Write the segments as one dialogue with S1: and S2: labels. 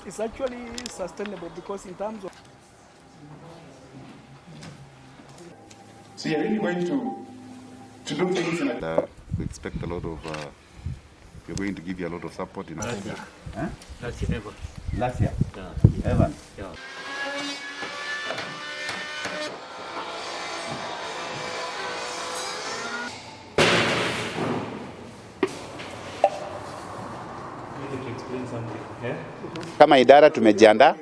S1: It's actually sustainable because in terms of...
S2: So you're really going to do things in a...
S3: We expect a lot of... we're going to give you a lot of support in
S4: last year. Huh? Last year ever.
S5: Last year?
S4: Yeah.
S5: Evan?
S4: Yeah.
S5: Kama idara tumejiandaa,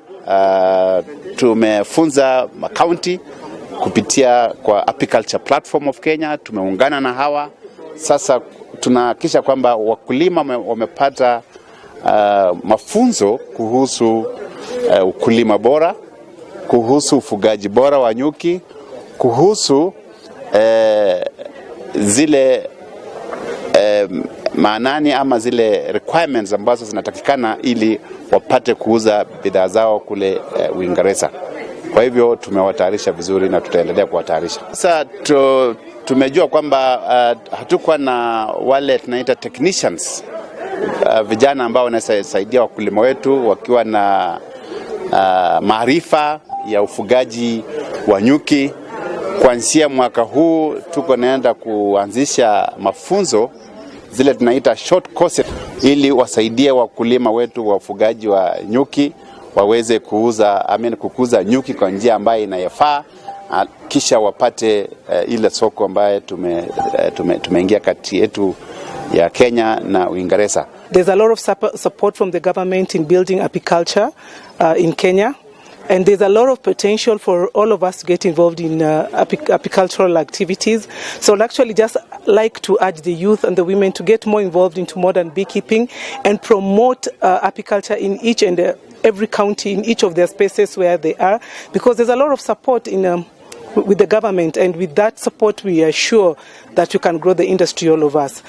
S5: tumefunza county kupitia kwa Apiculture Platform of Kenya, tumeungana na hawa. Sasa tunahakikisha kwamba wakulima wamepata mafunzo kuhusu ukulima bora, kuhusu ufugaji bora wa nyuki, kuhusu zile maanani ama zile requirements ambazo zinatakikana ili wapate kuuza bidhaa zao kule Uingereza. Kwa hivyo tumewatayarisha vizuri na tutaendelea kuwatayarisha. Sasa tumejua kwamba hatukuwa na wale tunaita technicians, vijana ambao wanasaidia wakulima wetu wakiwa na maarifa ya ufugaji wa nyuki. Kuanzia mwaka huu tuko naenda kuanzisha mafunzo zile tunaita short courses ili wasaidie wakulima wetu wa ufugaji wa nyuki waweze kukuza nyuki kwa njia ambayo inayofaa, kisha wapate ile soko ambayo tumeingia kati yetu ya Kenya na Uingereza.
S1: There's a lot of support from the government in building apiculture in Kenya. And there's a lot of potential for all of us to get involved in apicultural activities. So I'd actually just like to urge the youth and the women to get more involved into modern beekeeping and promote apiculture in each and every county, in each of their spaces where they are, because there's a lot of support with the government, and with that support we are sure that we can grow the industry all of us.